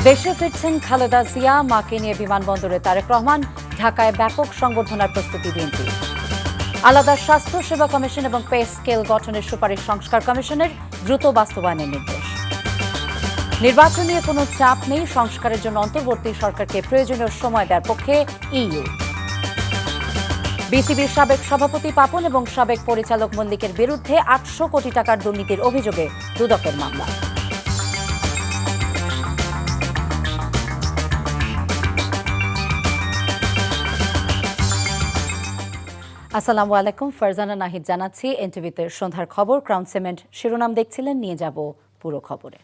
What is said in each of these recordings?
দেশে ফিরছেন খালেদা জিয়া, মাকে নিয়ে বিমানবন্দরে তারেক রহমান, ঢাকায় ব্যাপক সংবর্ধনার প্রস্তুতি বিএনপি। আলাদা স্বাস্থ্য সেবা কমিশন এবং পে স্কেল গঠনের সুপারিশ সংস্কার কমিশনের দ্রুত বাস্তবায়নের নির্দেশ। নির্বাচন নিয়ে কোনো চাপ নেই, সংস্কারের জন্য অন্তর্বর্তী সরকারকে প্রয়োজনীয় সময় দেওয়ার পক্ষে ইইউ। বিসিবির সাবেক সভাপতি পাপন এবং সাবেক পরিচালক মল্লিকের বিরুদ্ধে ৮০০ কোটি টাকার দুর্নীতির অভিযোগে দুদকের মামলা। আসসালামু আলাইকুম, ফারজানা নাহিদ জানাচ্ছি এনটিভিতে সন্ধ্যার খবর। ক্রাউন সিমেন্ট শিরোনাম দেখছিলেন, নিয়ে যাব পুরো খবরে।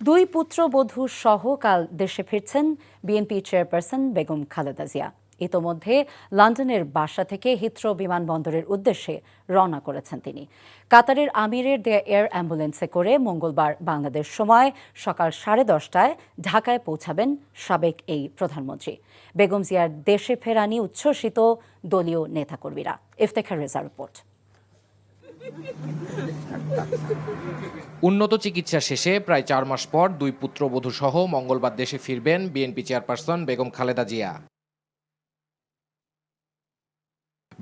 দুই পুত্রবধূ সহ কাল দেশে ফিরছেন বিএনপি চেয়ারপারসন বেগম খালেদা জিয়া। ইতোমধ্যে লন্ডনের বাসা থেকে হিথ্রো বিমানবন্দরের উদ্দেশ্যে রওনা করেছেন তিনি। কাতারের আমিরের দেয়া এয়ার অ্যাম্বুলেন্সে করে মঙ্গলবার বাংলাদেশ সময় সকাল 10:30টায় ঢাকায় পৌঁছাবেন সাবেক এই প্রধানমন্ত্রী। বেগম জিয়ার দেশে ফেরা নিয়ে উচ্ছ্বসিত দলীয় নেতাকর্মীরা। ইফতেখার রেজা রিপোর্ট। উন্নত চিকিৎসা শেষে প্রায় 4 মাস পর দুই পুত্রবধূ সহ মঙ্গলবার দেশে ফিরবেন বিএনপি চেয়ারপারসন বেগম খালেদা জিয়া।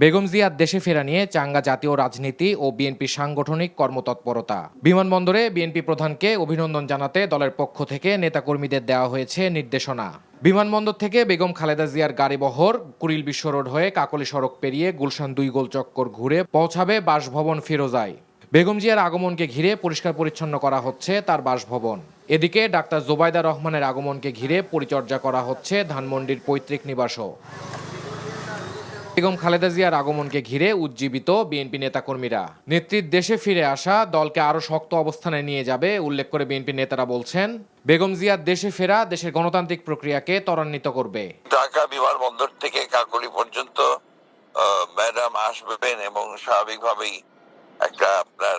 বেগম জিয়ার দেশে ফেরা নিয়ে চাঙ্গা জাতীয় রাজনীতি ও বিএনপি সাংগঠনিক কর্মতৎপরতা। বিমানবন্দরে বিএনপি প্রধানকে অভিনন্দন জানাতে দলের পক্ষ থেকে নেতাকর্মীদের দেওয়া হয়েছে নির্দেশনা। বিমানবন্দর থেকে বেগম খালেদা জিয়ার গাড়িবহর কুড়িল বিশ্ব রোড হয়ে কাকলী সড়ক পেরিয়ে গুলশান 2 গোল চক্কর ঘুরে পৌঁছাবে বাসভবন ফিরোজায়। বেগম জিয়ার আগমনকে ঘিরে পরিষ্কার পরিচ্ছন্ন করা হচ্ছে তার বাসভবন। এদিকে ডাক্তার জোবাইদা রহমানের আগমনকে ঘিরে পরিচর্যা করা হচ্ছে ধানমন্ডির পৈতৃক নিবাসও। বেগম খালেদা জিয়ার আগমনকে ঘিরে উজ্জীবিত বিএনপি নেতাকর্মীরা। নেত্রীর দেশে ফিরে আসা দলকে আরো শক্ত অবস্থানে নিয়ে যাবে উল্লেখ করে বিএনপি নেতারা বলছেন, বেগম জিয়ার দেশে ফেরা দেশের গণতান্ত্রিক প্রক্রিয়াকে ত্বরান্বিত করবে। ঢাকা বিমানবন্দর থেকে কাকলী পর্যন্ত ম্যাডাম আসবেন এবং স্বাভাবিকভাবেই একটা আপনার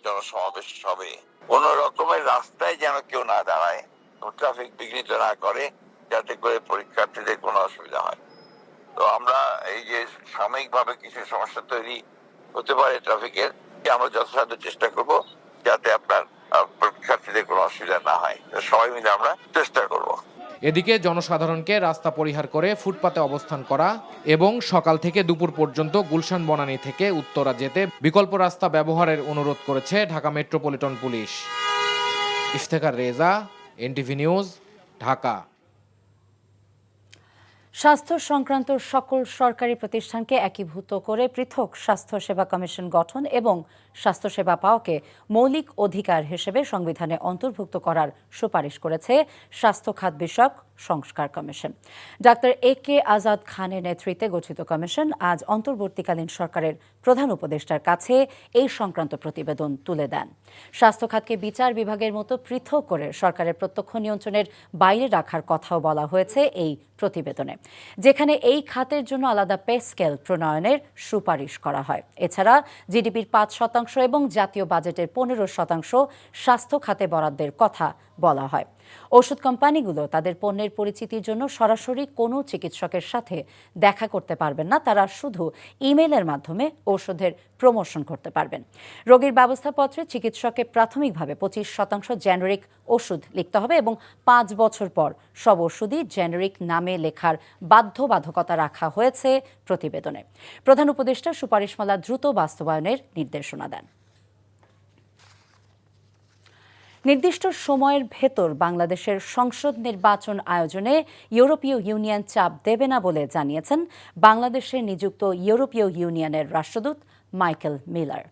জনসমাবেশ হবে। কোন রকমের রাস্তায় যেন কেউ না দাঁড়ায়, ট্রাফিক বিঘ্নিত না করে, যাতে করে পরীক্ষার্থীদের কোনো অসুবিধা হয়। তো আমরা এই যে সাময়িকভাবে কিছু সমস্যা তৈরি হতে পারে ট্রাফিকের, আমরা যথাসাধ্য চেষ্টা করব যাতে আপনার পরীক্ষার্থীদের কোনো অসুবিধা না হয়। সবাই মিলে আমরা চেষ্টা করব। এদিকে জনসাধারণকে রাস্তা পরিহার করে ফুটপাতে অবস্থান করা এবং সকাল থেকে দুপুর পর্যন্ত গুলশান বনানী থেকে উত্তরা যেতে বিকল্প রাস্তা ব্যবহারের অনুরোধ করেছে Dhaka metropolitan police. Iftekhar Reza, NTV news, Dhaka. স্বাস্থ্য সংক্রান্ত সকল সরকারি প্রতিষ্ঠানকে একীভূত করে পৃথক স্বাস্থ্য সেবা কমিশন গঠন এবং স্বাস্থ্যসেবা পাওয়াকে মৌলিক অধিকার হিসেবে সংবিধানে অন্তর্ভুক্ত করার সুপারিশ করেছে স্বাস্থ্য খাত বিষয়ক সংস্কার কমিশন। Doctor A K. আজাদ খানের নেতৃত্বে গঠিত কমিশন আজ অন্তর্বর্তীকালীন সরকারের প্রধান উপদেষ্টার কাছে এই সংক্রান্ত প্রতিবেদন তুলে দেন। স্বাস্থ্য খাতকে বিচার বিভাগের মতো পৃথক করে সরকারের প্রত্যক্ষ নিয়ন্ত্রণের বাইরে রাখার কথাও বলা হয়েছে এই প্রতিবেদনে, যেখানে এই খাতের জন্য আলাদা পে স্কেল প্রণয়নের সুপারিশ করা হয়। এছাড়া জিডিপির 5% এবং জাতীয় বাজেটের 15% স্বাস্থ্য খাতে বরাদ্দের কথা বলা হয়। ওষুধ কোম্পানিগুলো তাদের পণ্যের পরিচিতির জন্য সরাসরি কোনো চিকিৎসকের সাথে দেখা করতে পারবেন না, তারা শুধু ইমেইলের মাধ্যমে ওষুধের প্রমোশন করতে পারবেন। রোগীর ব্যবস্থাপত্রে চিকিৎসকের প্রাথমিকভাবে 25% জেনেরিক ওষুধ লিখতে হবে এবং 5 বছর পর সব ওষুধই জেনেরিক নামে লেখার বাধ্যবাধকতা রাখা হয়েছে প্রতিবেদনে। প্রধান উপদেষ্টা সুপারিশমালা দ্রুত বাস্তবায়নের নির্দেশনা দেন। নির্দিষ্ট সময়ের ভেতর বাংলাদেশের সংসদ নির্বাচন আয়োজনে ইউরোপীয় ইউনিয়ন চাপ দেবে না বলে জানিয়েছেন বাংলাদেশে নিযুক্ত ইউরোপীয় ইউনিয়নের রাষ্ট্রদূত মাইকেল মিলার।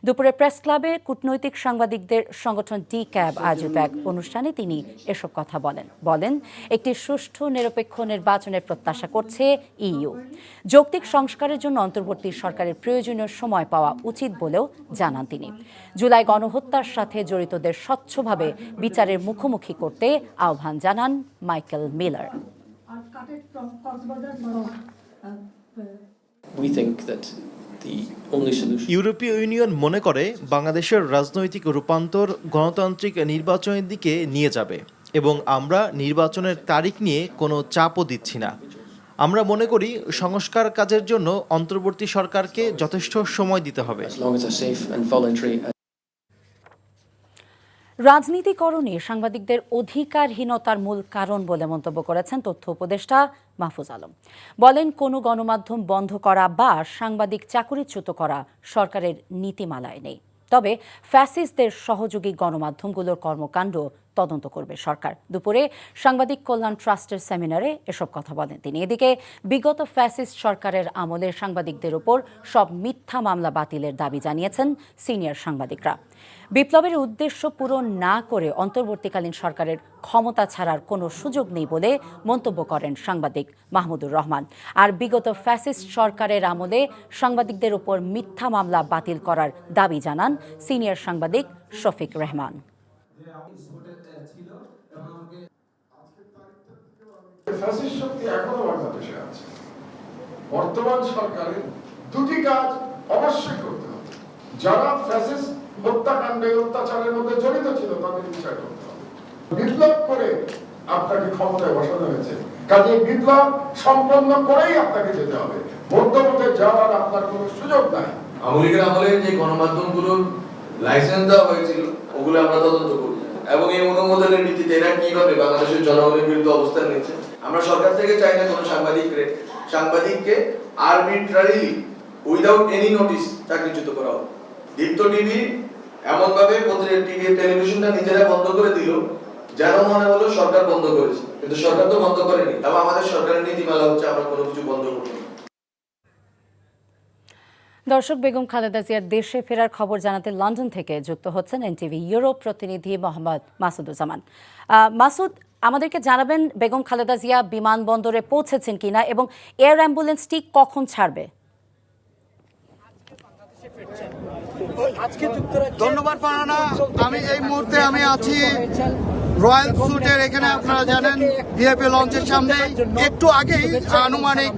দুপুরে প্রেস ক্লাবে কূটনৈতিক সাংবাদিকদের সংগঠন ডি-ক্যাব আয়োজিত এক অনুষ্ঠানে তিনি এসব কথা বলেন একটি সুষ্ঠু নিরপেক্ষ নির্বাচনের প্রত্যাশা করছে ইইউ। যৌক্তিক সংস্কারের জন্য অন্তর্বর্তী সরকারের প্রয়োজনীয় সময় পাওয়া উচিত বলেও জানান তিনি। জুলাই গণহত্যার সাথে জড়িতদের স্বচ্ছভাবে বিচারের মুখোমুখি করতে আহ্বান জানান মাইকেল মিলার। ইউরোপীয় ইউনিয়ন মনে করে বাংলাদেশের রাজনৈতিক রূপান্তর গণতান্ত্রিক নির্বাচনের দিকে নিয়ে যাবে এবং আমরা নির্বাচনের তারিখ নিয়ে কোনো চাপও দিচ্ছি না। আমরা মনে করি সংস্কার কাজের জন্য অন্তর্বর্তী সরকারকে যথেষ্ট সময় দিতে হবে। রাজনীতিকরণে সাংবাদিকদের অধিকারহীনতার মূল কারণ বলে মন্তব্য করেছেন তথ্য উপদেষ্টা মাহফুজ আলম। বলেন, কোনো গণমাধ্যম বন্ধ করা বা সাংবাদিক চাকরিচ্যুত করা সরকারের নীতিমালায় নেই। তবে ফ্যাসিস্টদের সহযোগী গণমাধ্যমগুলোর কর্মকাণ্ড তদন্ত করবে সরকার। দুপুরে সাংবাদিক কল্যাণ ট্রাস্টের সেমিনারে এসব কথা বলেন তিনি। এদিকে বিগত ফ্যাসিস্ট সরকারের আমলে সাংবাদিকদের ওপর সব মিথ্যা মামলা বাতিলের দাবি জানিয়েছেন সিনিয়র সাংবাদিকরা। বিপ্লবের উদ্দেশ্য পূরণ না করে অন্তর্বর্তীকালীন সরকারের ক্ষমতা ছাড়ার কোনো সুযোগ নেই বলে মন্তব্য করেন সাংবাদিক মাহমুদুর রহমান। আর বিগত ফ্যাসিস্ট সরকারের আমলে সাংবাদিকদের উপর মিথ্যা মামলা বাতিল করার দাবি জানান সিনিয়র সাংবাদিক শফিক রেহমান। ফ্যাসিস্ট শক্তি এখনো বাংলাদেশে আছে। বর্তমান সরকারের দুটি কাজ অবশ্যই করতে হবে। যারা ফ্যাসিস্ট হত্যাকাণ্ডে অত্যাচারের মধ্যে জড়িত ছিল তাদের বিচার করতে হবে। বিপ্লব করে আপনাকে ক্ষমতায় বসানো হয়েছে, কাজে বিপ্লব সম্পন্ন করেই আপনাকে যেতে হবে। মধ্যপথে যাওয়ার আপনার কোনো সুযোগ নাই। আওয়ামী লীগের আমলে যে গণমাধ্যমগুলোর লাইসেন্স দেওয়া হয়েছিল ওগুলো আমরা তদন্ত করি এবং এই অনুমোদনের নীতিতে এরা কিভাবে বাংলাদেশের জনগণের বিরুদ্ধে অবস্থান নিচ্ছে। আমরা সরকার থেকে চাই না কোনো সাংবাদিককে আরবিট্রারি উইদাউট এনি নোটিস চাকরিচ্যুত করা হোক। দীপ্ত টিভি এমন ভাবে টেলিভিশনটা নিজেরা বন্ধ করে দিল যেন মনে হলো সরকার বন্ধ করেছে, কিন্তু সরকার তো বন্ধ করেনি। এবং আমাদের সরকারের নীতিমালা হচ্ছে আমরা কোনো কিছু বন্ধ করব না। দর্শক, বেগম খালেদা জিয়ার দেশে ফেরার খবর জানাতে লন্ডন থেকে যুক্ত হচ্ছেন এনটিভি ইউরোপ প্রতিনিধি মোহাম্মদ মাসুদুজ্জামান। মাসুদ, আমাদেরকে জানাবেন বেগম খালেদা জিয়া বিমানবন্দরে পৌঁছেছেন কিনা এবং এয়ার অ্যাম্বুলেন্সটি কখন ছাড়বে? ধন্যবাদ ফারহানা। আমি এই মুহূর্তে আছি রয়্যাল সুটের এখানে, আপনারা জানেন ভিআইপি লঞ্চের সামনে। একটু আগেই আনুমানিক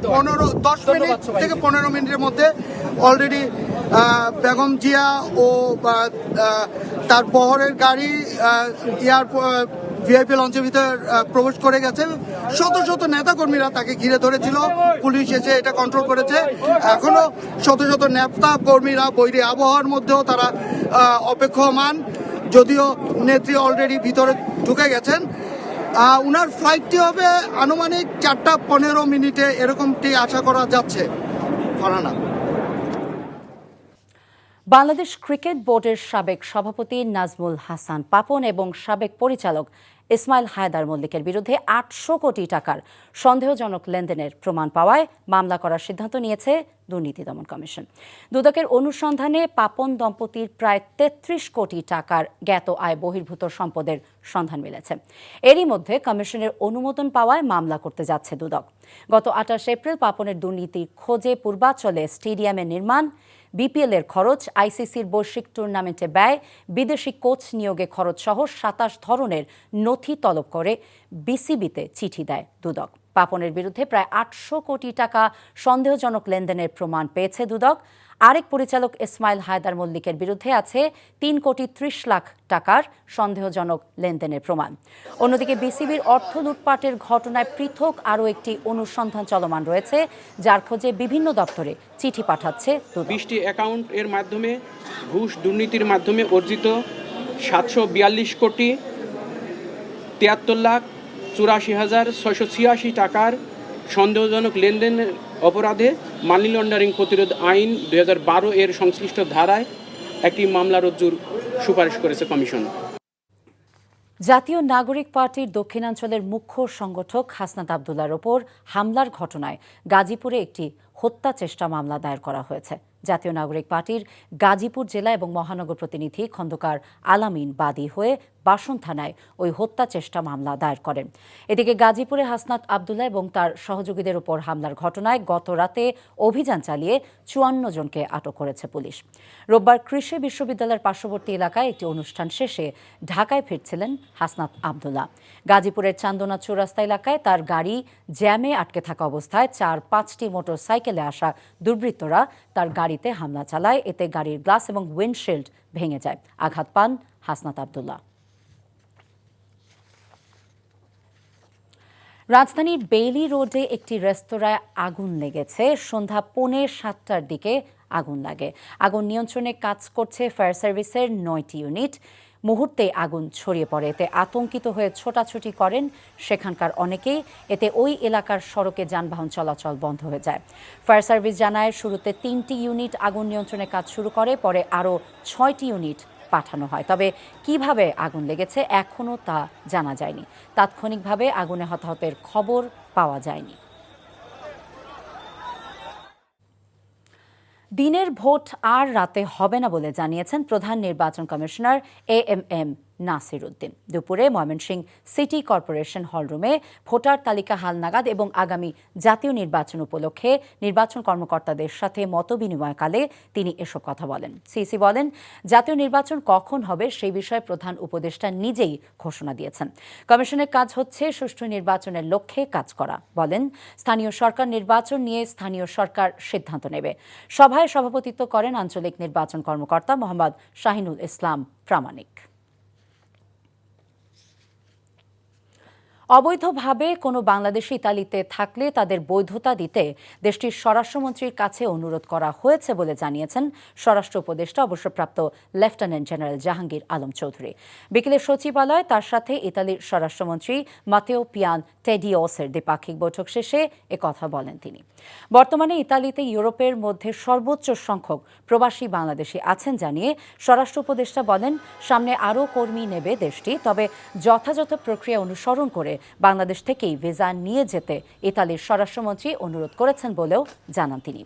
10 মিনিট থেকে 15 মিনিটের মধ্যে অলরেডি বেগম জিয়া ও তার বহরের গাড়ি ভিআইপি লঞ্চের ভিতরে প্রবেশ করে গেছে। শত শত নেতাকর্মীরা তাকে ঘিরে ধরেছিল, পুলিশ এসে এটা কন্ট্রোল করেছে। এখনো শত শত নেতা কর্মীরা বৈরী আবহাওয়ার মধ্যেও তারা অপেক্ষমান, যদিও নেত্রী অলরেডি ভিতরে ঢুকে গেছেন। উনার ফ্লাইটটি হবে আনুমানিক 4টা 15 মিনিটে, এরকমটি আশা করা যাচ্ছে। ফারহানা। বাংলাদেশ ক্রিকেট বোর্ডের সাবেক সভাপতি নাজমুল হাসান পাপন এবং সাবেক পরিচালক ইসমাইল হায়দার মল্লিকের বিরুদ্ধে 800 কোটি টাকার সন্দেহজনক লেনদেনের প্রমাণ পাওয়ায় মামলা করার সিদ্ধান্ত নিয়েছে দুর্নীতি দমন কমিশন। দুদকের অনুসন্ধানে পাপন দম্পতির প্রায় 33 কোটি টাকার জ্ঞাত আয় বহির্ভূত সম্পদের সন্ধান মিলেছে। এরই মধ্যে কমিশনের অনুমোদন পাওয়ায় মামলা করতে যাচ্ছে দুদক। গত 28 এপ্রিল পাপনের দুর্নীতির খোঁজে পূর্বাঞ্চলে স্টেডিয়ামের নির্মাণ, বিপিএল এর খরচ, আইসিসির বৈশ্বিক টুর্নামেন্টে ব্যয়, বিদেশি কোচ নিয়োগে খরচ সহ 27 ধরনের নথি তলব করে বিসিবিতে চিঠি দেয় দুদক। পাপনের বিরুদ্ধে প্রায় 800 কোটি টাকা সন্দেহজনক লেনদেনের প্রমাণ পেয়েছে দুদক। আরেক পরিচালক ইসমাইল হায়দার মল্লিকের বিরুদ্ধে আছে 3 কোটি 30 লাখ টাকার সন্দেহজনক লেনদেনের প্রমাণ। অন্যদিকে বিসিবির অর্থ লুটপাটের ঘটনায় পৃথক আরও একটি অনুসন্ধান চলমান রয়েছে, যার খোঁজে বিভিন্ন দপ্তরে চিঠি পাঠাচ্ছে দুদক। 20টি অ্যাকাউন্ট এর মাধ্যমে ঘুষ দুর্নীতির মাধ্যমে অর্জিত 742 কোটি 73,84,686 টাকার সন্দেহজনক লেনদেনের অপরাধে মানি লন্ডারিং প্রতিরোধ আইন 2012 এর সংশ্লিষ্ট ধারায় একটি মামলা রুজুর সুপারিশ করেছে কমিশন। জাতীয় নাগরিক পার্টির দক্ষিণাঞ্চলের মুখ্য সংগঠক হাসনাত আবদুল্লাহর ওপর হামলার ঘটনায় গাজীপুরে একটি হত্যা চেষ্টা মামলা দায়ের করা হয়েছে। জাতীয় নাগরিক পার্টির গাজীপুর জেলা এবং মহানগর প্রতিনিধি খন্দকার আলামিন বাদী হয়ে বাসন থানায় ওই হত্যা চেষ্টা মামলা দায়ের করেন। এদিকে গাজীপুরে হাসনাত আবদুল্লাহ এবং তার সহযোগীদের উপর হামলার ঘটনায় গত রাতে অভিযান চালিয়ে 54 জনকে আটক করেছে পুলিশ। রোববার কৃষি বিশ্ববিদ্যালয়ের পার্শ্ববর্তী এলাকায় একটি অনুষ্ঠান শেষে ঢাকায় ফিরছিলেন হাসনাত আবদুল্লাহ। গাজীপুরের চান্দনা চৌরাস্তা এলাকায় তার গাড়ি জ্যামে আটকে থাকা অবস্থায় 4-5টি মোটর সাইকেলে আসা দুর্বৃত্তরা তার গাড়িতে হামলা চালায়। এতে গাড়ির গ্লাস এবং উইন্ডশিল্ড ভেঙে যায়। আঘাত পান হাসনাত আবদুল্লাহ। রাজধানীর বেইলি রোডে একটি রেস্তোরাঁয় আগুন লেগেছে। সন্ধ্যা 6:45টার দিকে আগুন লাগে। আগুন নিয়ন্ত্রণে কাজ করছে ফায়ার সার্ভিসের 9টি ইউনিট। মুহূর্তেই আগুন ছড়িয়ে পড়ে। এতে আতঙ্কিত হয়ে ছোটাছুটি করেন সেখানকার অনেকেই। এতে ওই এলাকার সড়কে যানবাহন চলাচল বন্ধ হয়ে যায়। ফায়ার সার্ভিস জানায় শুরুতে 3টি ইউনিট আগুন নিয়ন্ত্রণের কাজ শুরু করে, পরে আরও 6টি ইউনিট পাঠানো হয়। তবে কিভাবে আগুন লেগেছে এখনও তা জানা যায়নি। তাৎক্ষণিকভাবে আগুনে হতাহতের খবর পাওয়া যায়নি। দিনের ভোট আর রাতে হবে না বলে জানিয়েছেন প্রধান নির্বাচন কমিশনার AMM নাসির উদ্দিন। দুপুরে ময়মনসিংহ সিটি কর্পোরেশন হলরুমে ভোটার তালিকা হালনাগাদ এবং আগামী জাতীয় নির্বাচন উপলক্ষে নির্বাচন কর্মকর্তাদের সাথে মতবিনিময়কালে তিনি এসব কথা বলেন। সিসি বলেন, জাতীয় নির্বাচন কখন হবে সেই বিষয়ে প্রধান উপদেষ্টা নিজেই ঘোষণা দিয়েছেন। কমিশনের কাজ হচ্ছে সুষ্ঠু নির্বাচনের লক্ষ্যে কাজ করা। বলেন, স্থানীয় সরকার নির্বাচন নিয়ে স্থানীয় সরকার সিদ্ধান্ত নেবে। সভায় সভাপতিত্ব করেন আঞ্চলিক নির্বাচন কর্মকর্তা মোহাম্মদ শাহিনুল ইসলাম প্রামাণিক। অবৈধভাবে কোনো বাংলাদেশি ইতালিতে থাকলে তাদের বৈধতা দিতে দেশটির স্বরাষ্ট্রমন্ত্রীর কাছে অনুরোধ করা হয়েছে বলে জানিয়েছেন স্বরাষ্ট্র উপদেষ্টা অবসরপ্রাপ্ত লেফটেন্যান্ট জেনারেল জাহাঙ্গীর আলম চৌধুরী। বিকেলে সচিবালয়ে তার সাথে ইতালির স্বরাষ্ট্রমন্ত্রী মাতেও পিয়ান টেডিওসের দ্বিপাক্ষিক বৈঠক শেষে একথা বলেন তিনি। বর্তমানে ইতালিতে ইউরোপের মধ্যে সর্বোচ্চ সংখ্যক প্রবাসী বাংলাদেশি আছেন জানিয়ে স্বরাষ্ট্র উপদেষ্টা বলেন, সামনে আরও কর্মী নেবে দেশটি, তবে যথাযথ প্রক্রিয়া অনুসরণ করে বাংলাদেশ থেকেই ভিসা নিয়ে যেতে ইতালির স্বরাষ্ট্রমন্ত্রী অনুরোধ করেছেন বলেও জানান তিনি।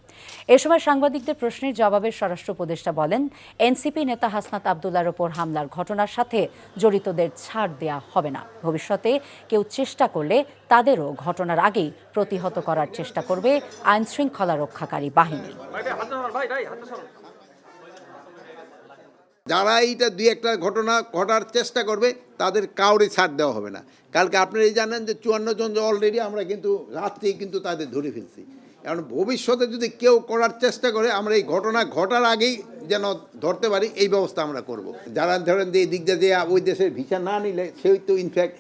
এ সময় সাংবাদিকদের প্রশ্নের জবাবে স্বরাষ্ট্র উপদেষ্টা বলেন, এনসিপি নেতা হাসনাত আবদুল্লাহর ওপর হামলার ঘটনার সাথে জড়িতদের ছাড় দেয়া হবে না। ভবিষ্যতে কেউ চেষ্টা করলে তাদেরও ঘটনার আগেই প্রতিহত করার চেষ্টা করবে আইন শৃঙ্খলা রক্ষাকারী বাহিনী। যারা এইটা দুই একটা ঘটনা ঘটার চেষ্টা করবে তাদের কাউরে ছাড় দেওয়া হবে না। কালকে আপনারাই জানেন যে 54 জন অলরেডি আমরা কিন্তু রাত্রেই কিন্তু তাদের ধরে ফেলছি। কারণ ভবিষ্যতে যদি কেউ করার চেষ্টা করে আমরা এই ঘটনা ঘটার আগেই যেন ধরতে পারি, এই ব্যবস্থা আমরা করব। যারা ধরেন যে এই দিক দিয়ে যে ওই দেশের ভিসা না নিলে সেই তো ইনফ্যাক্ট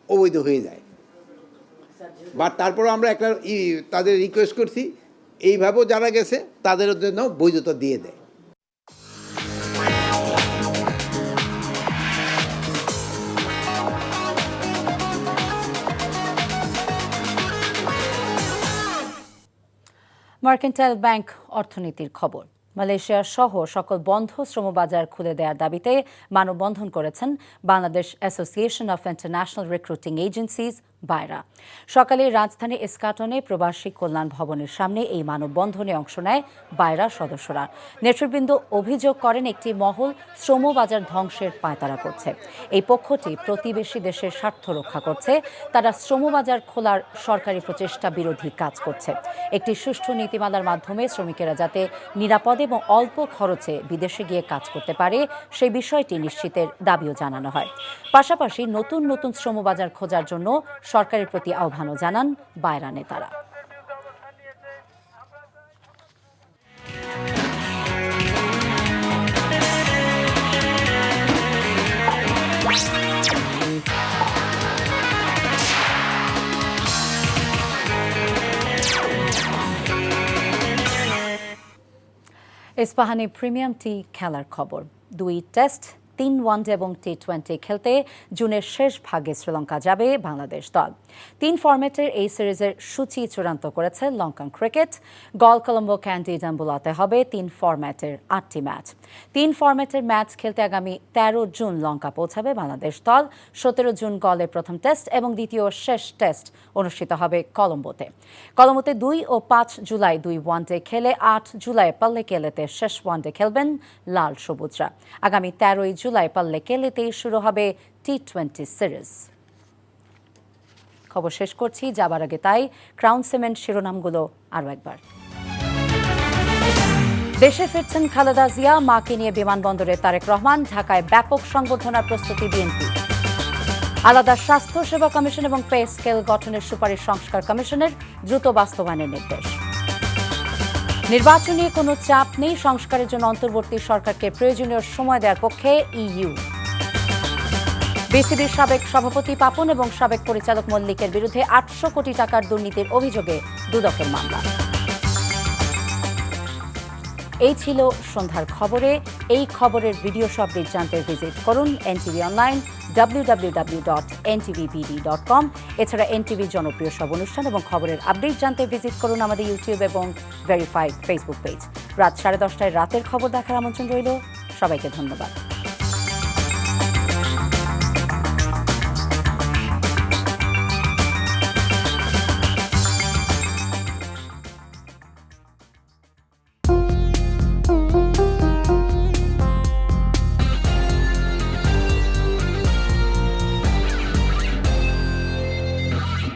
অবৈধ হয়ে যায়। বা তারপর আমরা একটা তাদের রিকোয়েস্ট করছি এইভাবেও যারা গেছে তাদের জন্য বৈধতা দিয়ে দেয়। মার্কেন্টাইল ব্যাংক অর্থনীতির খবর। মালয়েশিয়া সহ সকল বন্ধ শ্রমবাজার খুলে দেওয়ার দাবিতে মানববন্ধন করেছেন Bangladesh association of international recruiting agencies বাইরা। সকালে রাজধানী ইস্কাটনে প্রবাসী কল্যাণ ভবনের সামনে এই মানববন্ধনে অংশ নেয় বাইরা সদস্যরা। নেতৃবৃন্দ অভিযোগ করেন, একটি মহল শ্রমবাজার ধ্বংসের পায়তারা করছে। এই পক্ষটি প্রতিবেশী দেশের স্বার্থ রক্ষা করছে। তারা শ্রমবাজার খোলার সরকারি প্রচেষ্টা বিরোধী কাজ করছে। একটি সুষ্ঠু নীতিমালার মাধ্যমে শ্রমিকেরা যাতে নিরাপদে এবং অল্প খরচে বিদেশে গিয়ে কাজ করতে পারে সেই বিষয়টি নিশ্চিতের দাবিও জানানো হয়। পাশাপাশি নতুন নতুন শ্রমবাজার খোঁজার জন্য সরকারের প্রতি আহ্বানও জানান বাইরা নেতারা। ইস্পাহানি প্রিমিয়াম টি খেলার খবর। 2 টেস্ট, 3 ওয়ানডে এবং T20 খেলতে জুনের শেষ ভাগে শ্রীলঙ্কা যাবে বাংলাদেশ দল। 3 ফরম্যাটের এই সিরিজের সূচি চূড়ান্ত করেছে লঙ্কান ক্রিকেট। গল কলম্বো ক্যান্ডি ডাম্বুলাতে হবে 3 ফরম্যাটের 8টি ম্যাচ। 3 ফরম্যাটের ম্যাচ খেলতে আগামী 13 জুন লঙ্কা পৌঁছাবে বাংলাদেশ দল। 17 জুন গলে প্রথম টেস্ট এবং দ্বিতীয় শেষ টেস্ট অনুষ্ঠিত হবে কলম্বোতে। কলম্বোতে 2 ও 5 জুলাই 2 ওয়ানডে খেলে 8 জুলাই পাল্লেকেলেতে শেষ ওয়ানডে খেলবেন লাল সবুজরা। আগামী 13 জুলাই পাল্লেকেলেতেই শুরু হবে T20 সিরিজ। খবর শেষ করছি, যাবার আগে তাই ক্রাউন সিমেন্ট শিরোনামগুলো আরও একবার। দেশে ফিরছেন খালেদা জিয়া, মাকে নিয়ে বিমানবন্দরে তারেক রহমান। ঢাকায় ব্যাপক সংবর্ধনার প্রস্তুতি বিএনপি। আলাদা স্বাস্থ্য সেবা কমিশন এবং পে স্কেল গঠনের সুপারিশ সংস্কার কমিশনের দ্রুত বাস্তবায়নের নির্দেশ। নির্বাচন নিয়ে কোনো চাপ নেই, সংস্কারের জন্য অন্তর্বর্তী সরকারকে প্রয়োজনীয় সময় দেওয়ার পক্ষে ইইউ। বিসিবির সাবেক সভাপতি পাপন এবং সাবেক পরিচালক মল্লিকের বিরুদ্ধে 800 কোটি টাকার দুর্নীতির অভিযোগে দুদকের মামলা। এই ছিল সন্ধ্যার খবরে। এই খবরের ভিডিও সব আপডেট জানতে ভিজিট করুন এনটিভি অনলাইন www.ntvbd.com। এছাড়া এনটিভির জনপ্রিয় সব অনুষ্ঠান এবং খবরের আপডেট জানতে ভিজিট করুন আমাদের ইউটিউব এবং ভেরিফাইড ফেসবুক পেজ। রাত 10:30টায় রাতের খবর দেখার আমন্ত্রণ রইল। সবাইকে ধন্যবাদ।